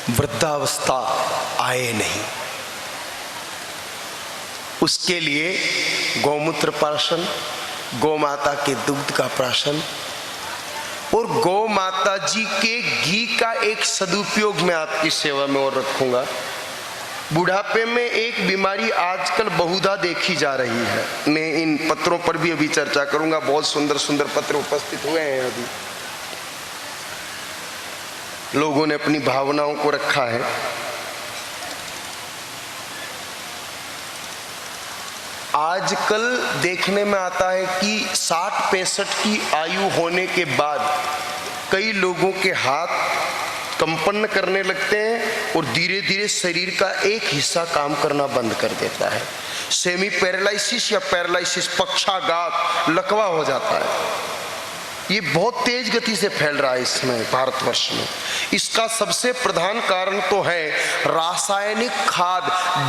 वृद्धावस्था आए नहीं। उसके लिए गौमूत्र प्राशन, गौ माता के दूध का प्राशन और गौ माता जी के घी का एक सदुपयोग मैं आपकी सेवा में और रखूंगा। बुढ़ापे में एक बीमारी आजकल बहुधा देखी जा रही है, मैं इन पत्रों पर भी अभी चर्चा करूंगा। बहुत सुंदर सुंदर पत्र उपस्थित हुए हैं, अभी लोगों ने अपनी भावनाओं को रखा है। आजकल देखने में आता है कि 60-65 की आयु होने के बाद कई लोगों के हाथ कंपन करने लगते हैं और धीरे धीरे शरीर का एक हिस्सा काम करना बंद कर देता है। सेमी पैरालिसिस या पैरालिसिस, पक्षाघात, लकवा हो जाता है। ये बहुत तेज गति से फैल रहा है इसमें भारतवर्ष में। इसका सबसे प्रधान कारण तो है रासायनिक खाद,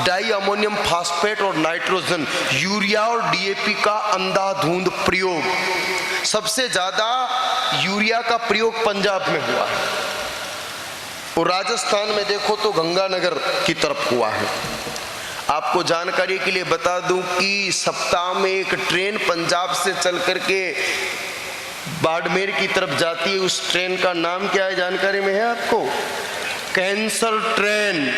डाई अमोनियम फास्फेट और नाइट्रोजन, यूरिया और डीएपी का अंधाधुंध प्रयोग। सबसे ज्यादा यूरिया का प्रयोग पंजाब में हुआ है और राजस्थान में देखो तो गंगानगर की तरफ हुआ है। आपको जानकारी के लिए बता दूं कि सप्ताह में एक ट्रेन पंजाब से चल करके बाड़मेर की तरफ जाती है। उस ट्रेन का नाम क्या है, जानकारी में है आपको? Cancer train.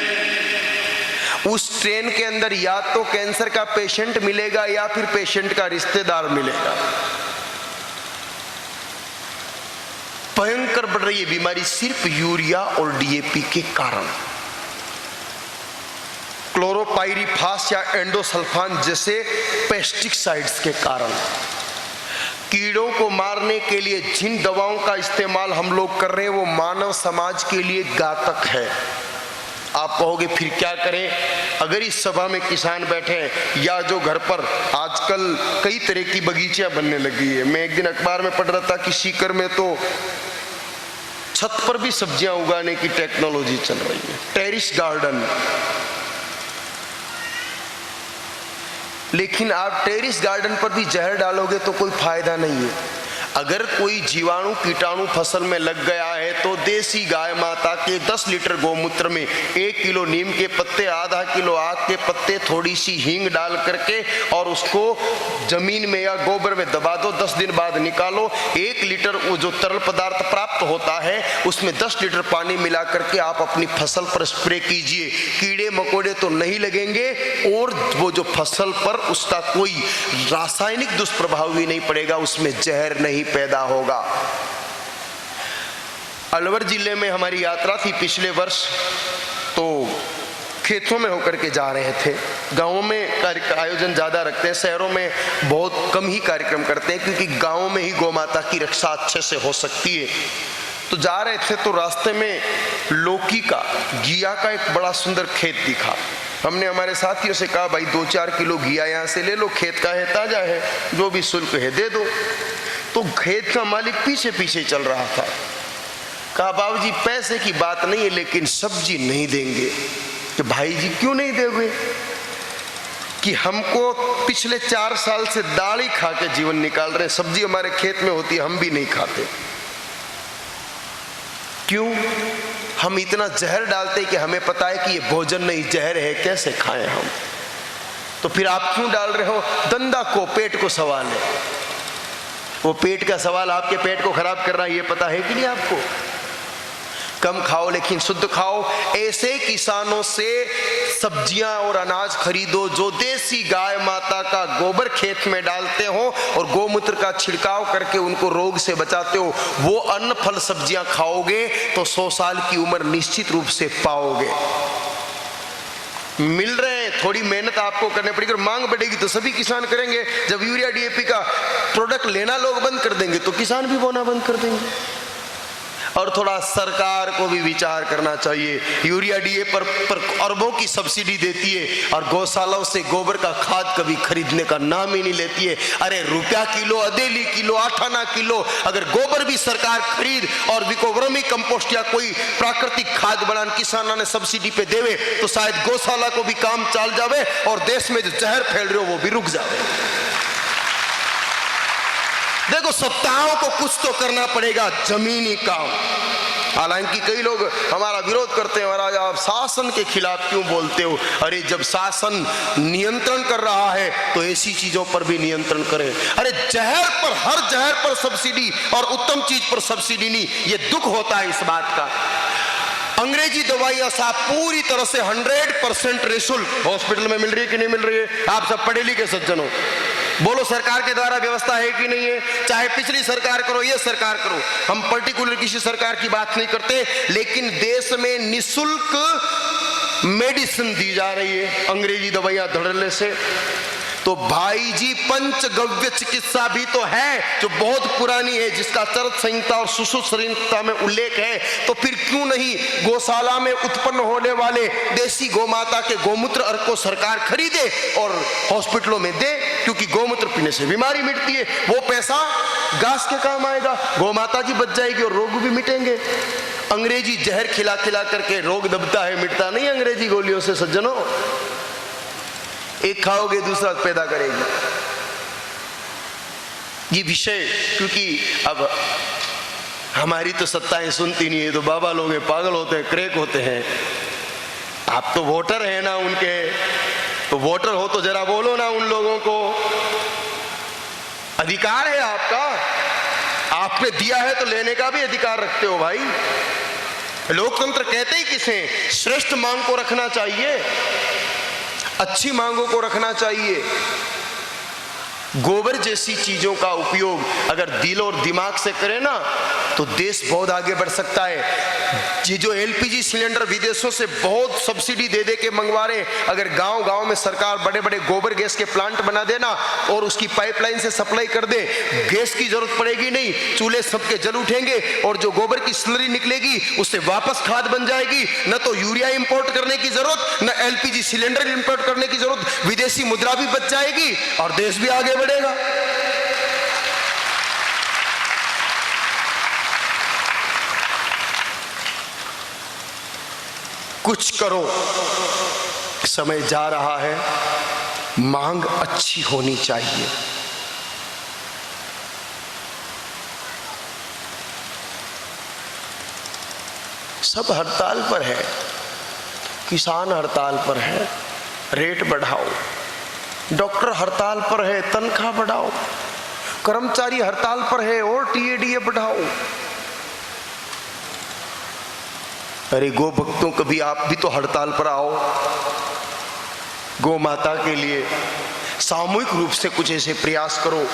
उस ट्रेन के अंदर या तो कैंसर का पेशेंट मिलेगा या फिर पेशेंट का रिश्तेदार मिलेगा। भयंकर बढ़ रही है बीमारी सिर्फ यूरिया और डीएपी के कारण। क्लोरोपाइरीफास या एंडोसल्फान जैसे पेस्टिसाइड्स के कारण। कीड़ों को मारने के लिए जिन दवाओं का इस्तेमाल हम लोग कर रहे हैं वो मानव समाज के लिए घातक है। आप कहोगे फिर क्या करें? अगर इस सभा में किसान बैठे या जो घर पर आजकल कई तरह की बगीचियां बनने लगी है। मैं एक दिन अखबार में पढ़ रहा था कि सीकर में तो छत पर भी सब्जियां उगाने की टेक्नोलॉजी चल रही है, टेरिस गार्डन। लेकिन आप टेरिस गार्डन पर भी जहर डालोगे तो कोई फायदा नहीं है। अगर कोई जीवाणु कीटाणु फसल में लग गया है तो देसी गाय माता के 10 लीटर गोमूत्र में 1 किलो नीम के पत्ते, आधा किलो आक के पत्ते, थोड़ी सी हींग डाल करके और उसको जमीन में या गोबर में दबा दो। 10 दिन बाद निकालो। 1 लीटर वो जो तरल पदार्थ प्राप्त होता है उसमें 10 लीटर पानी मिला करके आप अपनी फसल पर स्प्रे कीजिए। कीड़े मकोड़े तो नहीं लगेंगे और वो जो फसल पर उसका कोई रासायनिक दुष्प्रभाव भी नहीं पड़ेगा, उसमें जहर नहीं पैदा होगा। अलवर जिले में हमारी यात्रा थी पिछले वर्ष, तो खेतों में होकर के जा रहे थे। गांवों में आयोजन ज्यादा रखते हैं, शहरों में बहुत कम ही कार्यक्रम करते हैं क्योंकि गांवों में ही गौ माता की रक्षा अच्छे से हो सकती है। तो जा रहे थे तो रास्ते में लौकी का, घिया का एक बड़ा सुंदर खेत दिखा। हमने हमारे साथियों से कहा भाई 2-4 किलो घिया यहाँ से ले लो, खेत का है, ताजा है, जो भी शुल्क है दे दो। तो खेत का मालिक पीछे पीछे चल रहा था। कहा बाबूजी पैसे की बात नहीं है लेकिन सब्जी नहीं देंगे। कि भाई जी क्यों नहीं दोगे? कि हमको पिछले 4 साल से दाल ही खा के जीवन निकाल रहे, सब्जी हमारे खेत में होती है हम भी नहीं खाते। क्यों? हम इतना जहर डालते कि हमें पता है कि ये भोजन नहीं जहर है, कैसे खाएं हम? तो फिर आप क्यों डाल रहे हो? धंधा को, पेट को सवाल है। वो पेट का सवाल आपके पेट को खराब कर रहा है, ये पता है कि नहीं आपको? कम खाओ लेकिन शुद्ध खाओ। ऐसे किसानों से सब्जियां और अनाज खरीदो जो देसी गाय माता का गोबर खेत में डालते हो और गोमूत्र का छिड़काव करके उनको रोग से बचाते हो। वो अन्न फल सब्जियां खाओगे तो 100 साल की उम्र निश्चित रूप से पाओगे। मिल रहे हैं, थोड़ी मेहनत आपको करनी पड़ेगी और मांग बढ़ेगी तो सभी किसान करेंगे। जब यूरिया डीएपी का प्रोडक्ट लेना लोग बंद कर देंगे तो किसान भी बोना बंद कर देंगे। और थोड़ा सरकार को भी विचार करना चाहिए। यूरिया डीएपी पर अरबों की सब्सिडी देती है और गौशालाओं से गोबर का खाद कभी खरीदने का नाम ही नहीं लेती है। अरे रुपया किलो, अदेली किलो, 8 आना किलो, अगर गोबर भी सरकार खरीद और विकोवर्मी कंपोस्ट या कोई प्राकृतिक खाद बनाने किसानों ने सब्सिडी पे देवे तो शायद गौशाला को भी काम चल जावे और देश में जो जहर फैल रहे हो वो भी रुक जावे। देखो सत्ताओं को कुछ तो करना पड़ेगा, जमीनी काम। हालांकि कई लोग हमारा विरोध करते हैं, महाराज आप शासन के खिलाफ क्यों बोलते हो? अरे जब शासन नियंत्रण कर रहा है तो ऐसी चीजों पर भी नियंत्रण करे। अरे जहर पर, हर जहर पर सब्सिडी और उत्तम चीज पर सब्सिडी नहीं, ये दुख होता है इस बात का। अंग्रेजी दवाइयां साहब पूरी तरह से 100% निःशुल्क हॉस्पिटल में मिल रही है कि नहीं मिल रही है? आप सब पढ़े लिखे सज्जनों, बोलो सरकार के द्वारा व्यवस्था है कि नहीं है? चाहे पिछली सरकार करो, ये सरकार करो, हम पर्टिकुलर किसी सरकार की बात नहीं करते, लेकिन देश में निःशुल्क मेडिसिन दी जा रही है अंग्रेजी दवाइयां धड़ल्ले से। तो भाई जी पंचगव्य चिकित्सा भी तो है जो बहुत पुरानी है, जिसका चरक संहिता और सुश्रुत संहिता में उल्लेख है। तो फिर क्यों नहीं गौशाला में उत्पन्न होने वाले देसी गौमाता के गोमूत्र अर्क को सरकार खरीदे और हॉस्पिटलों में दे, क्योंकि गोमूत्र पीने से बीमारी मिटती है। वो पैसा घास के काम आएगा, गौमाता जी बच जाएगी और रोग भी मिटेंगे। अंग्रेजी जहर खिला खिला करके रोग दबता है, मिटता नहीं अंग्रेजी गोलियों से सज्जनों। एक खाओगे दूसरा पैदा करेगी ये विषय, क्योंकि अब हमारी तो सत्ताएं सुनती नहीं है, तो बाबा लोग पागल होते हैं, क्रैक होते हैं। आप तो वोटर हैं ना उनके, तो वोटर हो तो जरा बोलो ना उन लोगों को, अधिकार है आपका, आपने दिया है तो लेने का भी अधिकार रखते हो भाई। लोकतंत्र कहते ही किसे? श्रेष्ठ मांग को रखना चाहिए, अच्छी मांगों को रखना चाहिए। गोबर जैसी चीजों का उपयोग अगर दिल और दिमाग से करें ना तो देश बहुत आगे बढ़ सकता है। ये जो एलपीजी सिलेंडर विदेशों से बहुत सब्सिडी दे दे के मंगवा रहे हैं, अगर गांव गांव में सरकार बड़े बड़े गोबर गैस के प्लांट बना देना और उसकी पाइपलाइन से सप्लाई कर दे, गैस की जरूरत पड़ेगी नहीं, चूल्हे सबके जल उठेंगे और जो गोबर की स्लरी निकलेगी उससे वापस खाद बन जाएगी। न तो यूरिया इंपोर्ट करने की जरूरत, न एलपीजी सिलेंडर इंपोर्ट करने की जरूरत, विदेशी मुद्रा भी बच जाएगी और देश भी आगे बढ़ेगा। कुछ करो, समय जा रहा है, मांग अच्छी होनी चाहिए। सब हड़ताल पर है, किसान हड़ताल पर है, रेट बढ़ाओ, डॉक्टर हड़ताल पर है, तनख्वाह बढ़ाओ, कर्मचारी हड़ताल पर है और टीएडीए बढ़ाओ। अरे गो भक्तों, कभी आप भी तो हड़ताल पर आओ, गो माता के लिए सामूहिक रूप से कुछ ऐसे प्रयास करो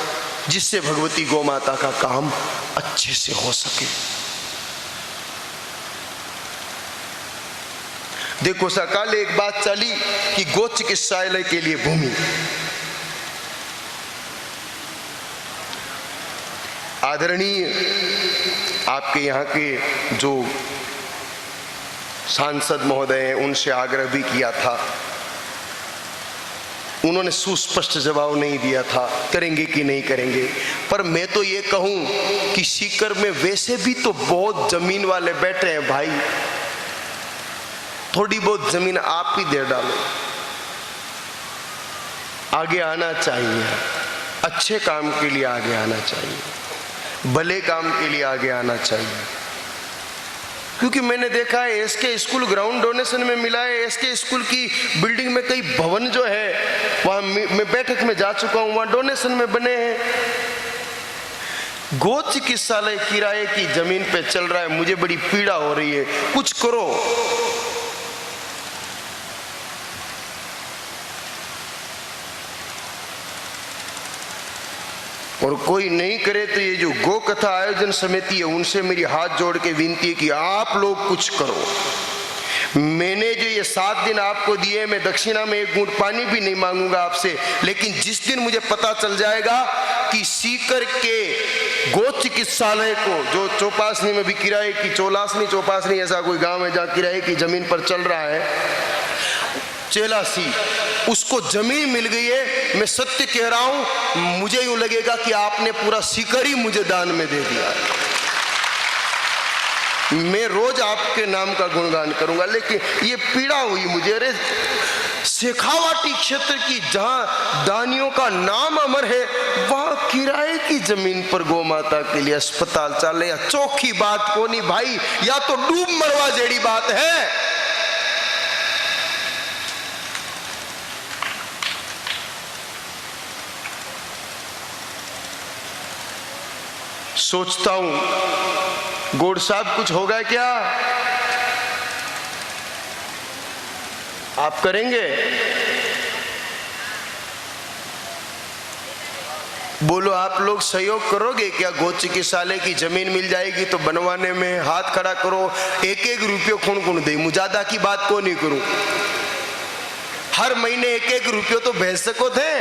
जिससे भगवती गो माता का काम अच्छे से हो सके। देखो सकाल एक बात चली कि गो चिकित्सालय के लिए भूमि, आदरणीय आपके यहाँ के जो सांसद महोदय हैं उनसे आग्रह भी किया था, उन्होंने सुस्पष्ट जवाब नहीं दिया था करेंगे कि नहीं करेंगे। पर मैं तो ये कहूं कि सीकर में वैसे भी तो बहुत जमीन वाले बैठे हैं भाई, थोड़ी बहुत जमीन आप ही दे डालो, आगे आना चाहिए, अच्छे काम के लिए आगे आना चाहिए, भले काम के लिए आगे आना चाहिए। क्योंकि मैंने देखा है एसके स्कूल ग्राउंड डोनेशन में मिला है, एसके स्कूल की बिल्डिंग में कई भवन जो है वहां मैं बैठक में जा चुका हूं, वहां डोनेशन में बने हैं। गो चिकित्सालय किराए की जमीन पे चल रहा है, मुझे बड़ी पीड़ा हो रही है, कुछ करो। और कोई नहीं करे तो ये जो गो कथा आयोजन समिति है उनसे मेरी हाथ जोड़ के विनती है कि आप लोग कुछ करो। मैंने जो ये 7 दिन आपको दिए, मैं दक्षिणा में एक घूंट पानी भी नहीं मांगूंगा आपसे, लेकिन जिस दिन मुझे पता चल जाएगा कि सीकर के गो चिकित्सालय को जो चौपासनी में भी किराए की, चौपासनी ऐसा कोई गांव है जहाँ किराए की जमीन पर चल रहा है, चेलासी, उसको जमीन मिल गई है, मैं सत्य कह रहा हूं, मुझे यूं लगेगा कि आपने पूरा सीकर ही मुझे दान में दे दिया। मैं रोज आपके नाम का गुणगान करूंगा, लेकिन ये पीड़ा हुई मुझे। अरे शेखावाटी क्षेत्र की जहां दानियों का नाम अमर है, वहां किराए की जमीन पर गौ माता के लिए अस्पताल चले, या चौखी बात को नहीं भाई, या तो डूब मरवा जेड़ी बात है। सोचता हूं गोड़ साहब कुछ होगा क्या, आप करेंगे? बोलो आप लोग सहयोग करोगे क्या? गौ चिकित्सालय की जमीन मिल जाएगी तो बनवाने में हाथ खड़ा करो। एक एक रुपये कौन कौन दे, मुजादा की बात को नहीं करूं, हर महीने एक एक रुपये तो भेज सको थे।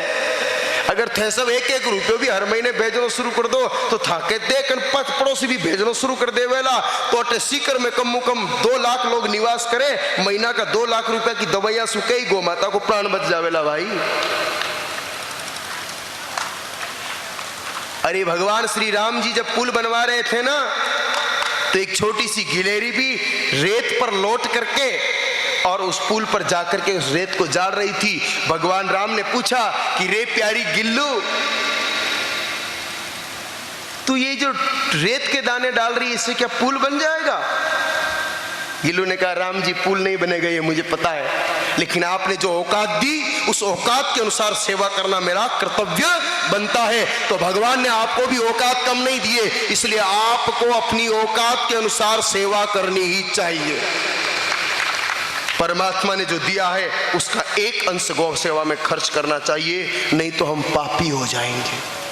अगर थे सब एक एक रुपये भी हर महीने भेजना शुरू कर दो तो थाके देख पड़ोसी भी भेजना शुरू कर दे वेला, तो अटे सीकर में कम कम 2 लाख लोग निवास करे, महीना का 2 लाख रुपए की दवाइयां सुके ही गौ माता को प्राण बच जावेला भाई। अरे भगवान श्री राम जी जब पुल बनवा रहे थे ना, तो एक छोटी सी गिलेरी भी रेत पर लौट करके और उस पुल पर जाकर के उस रेत को जाल रही थी। भगवान राम ने पूछा कि रे प्यारी गिल्लू, तू ये जो रेत के दाने डाल रही है इससे क्या पुल बन जाएगा? गिल्लू ने कहा राम जी पुल नहीं बनेगा ये मुझे पता है, लेकिन आपने जो औकात दी उस औकात के अनुसार सेवा करना मेरा कर्तव्य बनता है। तो भगवान ने आपको भी औकात कम नहीं दिए, इसलिए आपको अपनी औकात के अनुसार सेवा करनी ही चाहिए। परमात्मा ने जो दिया है उसका एक अंश गौ सेवा में खर्च करना चाहिए, नहीं तो हम पापी हो जाएंगे।